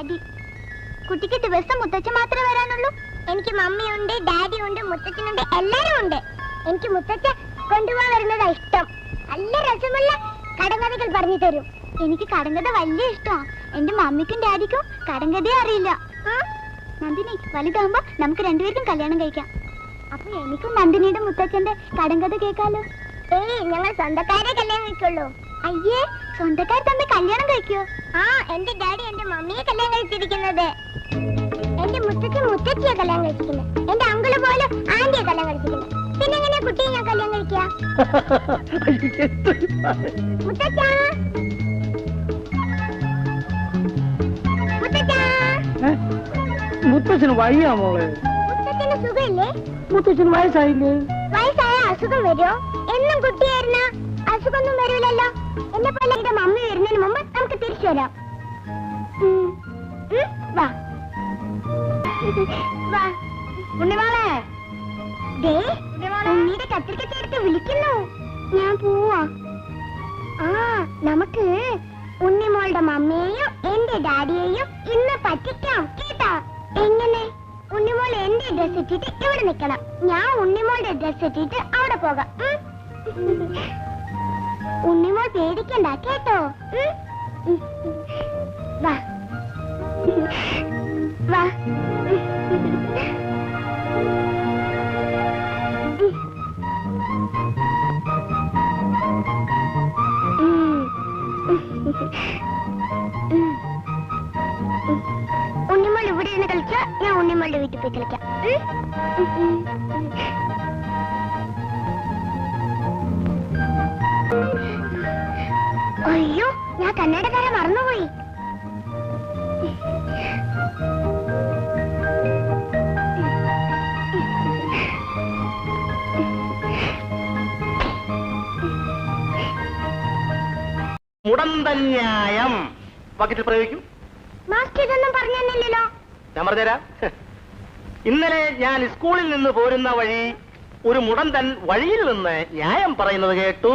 Daddy. കുട്ടിക്ക് ദിവസം മുത്തച്ഛൻ മാത്രമേ വരാനുള്ളൂ? എനിക്ക് മമ്മിയുണ്ട്, ഡാഡിയുണ്ട്, മുത്തച്ഛനുണ്ട്, എല്ലാരും ഉണ്ട്. എനിക്ക് മുത്തച്ഛൻ കൊണ്ടുപോകാൻ വരുന്നതാ ഇഷ്ടം. നല്ല രസമുള്ള കടങ്കഥകൾ പറഞ്ഞു തരും. എനിക്ക് കടങ്കഥ വലിയ ഇഷ്ടമാണ്. എന്റെ മമ്മിക്കും ഡാഡിക്കും കടങ്കഥയെ അറിയില്ല. നന്ദിനി, വലുതാകുമ്പോ നമുക്ക് രണ്ടുപേർക്കും കല്യാണം കഴിക്കാം. അപ്പൊ എനിക്കും നന്ദിനിയുടെ മുത്തച്ഛന്റെ കടങ്കഥ കേൾക്കാലോ. ഏയ്, ഞങ്ങൾ സ്വന്തക്കാരെ കല്യാണം കഴിക്കുള്ളൂ. അയ്യേ, സ്വന്തക്കാർ തമ്മിൽ കല്യാണം കഴിക്കോ? ആ, എന്റെ ഡാഡി എന്റെ മമ്മിയെ കല്യാണം കഴിച്ചിരിക്കുന്നത്. എന്റെ മുത്തച്ഛൻ മുത്തച്ഛിയെ കല്യാണം കഴിച്ചിരിക്കുന്നത്. എന്റെ അങ്കിള് പോലും ആന്റിയെ കല്യാണം കഴിച്ചിരിക്കുന്നത്. പിന്നെ എങ്ങനെയാ കുട്ടിയെ ഞാൻ കല്യാണം കഴിക്കുക? മുത്തച്ഛാ, മുത്തച്ഛാ. മുത്തച്ഛന് വയ്യാ മോളെ. മുത്തച്ഛന് സുഖമില്ലേ? മുത്തച്ഛന് വയസ്സായില്ലേ? വയസ്സായ അസുഖം വരുമോ? എന്നും കുട്ടിയായിരുന്ന അസുഖമൊന്നും വരൂലല്ലോ. എന്നെ പോലെ എന്റെ മമ്മി വരുന്നതിന് മുമ്പ് നമുക്ക് തിരിച്ചു വരാം. വാ വാ ഉണ്ണിമോളെ. ദേ, ഉണ്ണിയുടെ കത്തിരിക്ക ചേർത്ത് വിളിക്കുന്നു. ഞാൻ പോവാ. ആ, നമുക്ക് ഉണ്ണിമോളുടെ മമ്മിയെയും എന്റെ ഡാഡിയെയും ഇന്ന് പറ്റിക്കാം കേട്ടാ? എങ്ങനെ? ഉണ്ണിമോൾ എന്റെ ഡ്രസ് ഇട്ടിട്ട് ഇവിടെ നിൽക്കണം. ഞാൻ ഉണ്ണിമോളുടെ ഡ്രസ് ഇട്ടിട്ട് അവിടെ പോകാം. ഉണ്ണിമോൾ പേടിക്കണ്ട കേട്ടോ. വാ വാ. ഉണ്ണിമോൾ ഇവിടെ ഇരുന്ന് കളിച്ചോ, ഞാൻ ഉണ്ണിമോളുടെ വീട്ടിൽ പോയി കളിക്കാം. അയ്യോ, ഞാൻ കന്നഡക്കാരെ മറന്നുപോയി. മുടന്തന്യായം വാക്യത്തിൽ പ്രയോഗിക്കും. മാസ്റ്റർ ഇതൊന്നും പറഞ്ഞു തന്നില്ലല്ലോ. ഞാൻ പറഞ്ഞുതരാം. ഇന്നലെ ഞാൻ സ്കൂളിൽ നിന്ന് പോരുന്ന വഴി ഒരു മുടന്തൻ വഴിയിൽ നിന്ന് ന്യായം പറയുന്നത് കേട്ടു.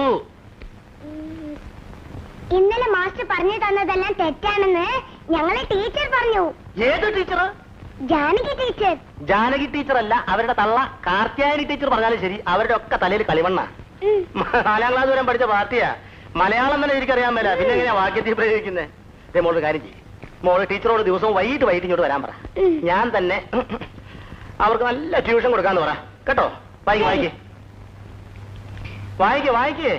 ഇന്നലെ മാസ്റ്റർ പറഞ്ഞു തന്നതെല്ലാം തെറ്റാണെന്ന് ഞങ്ങളെ ടീച്ചർ പറഞ്ഞു. ഏത് teacher? Janaki teacher. Janaki teacher അല്ല, അവരുടെ തള്ള കാർത്യായനി ടീച്ചർ പറഞ്ഞാലും ശരി. അവരുടെ ഒക്കെ തലയിൽ കളിമണ്ണ. 4ാം ക്ലാസ് വരെ പഠിച്ച പാർട്ടിയാ. മലയാളം തന്നെ എനിക്കറിയാൻ മേല, പിന്നെ എങ്ങനെയാ വാക്യത്തിൽ പ്രയോഗിക്കുന്നത്? അതേ മോള് കാര്യം ചെയ്യും. മോള് ടീച്ചറോട് ദിവസവും വൈകിട്ട് ഇങ്ങോട്ട് വരാൻ പറ. ഞാൻ തന്നെ അവർക്ക് നല്ല ട്യൂഷൻ കൊടുക്കാന്ന് പറ കേട്ടോ. വായിക്കേ വായിക്കേ വായിക്കേ വായിക്കേ.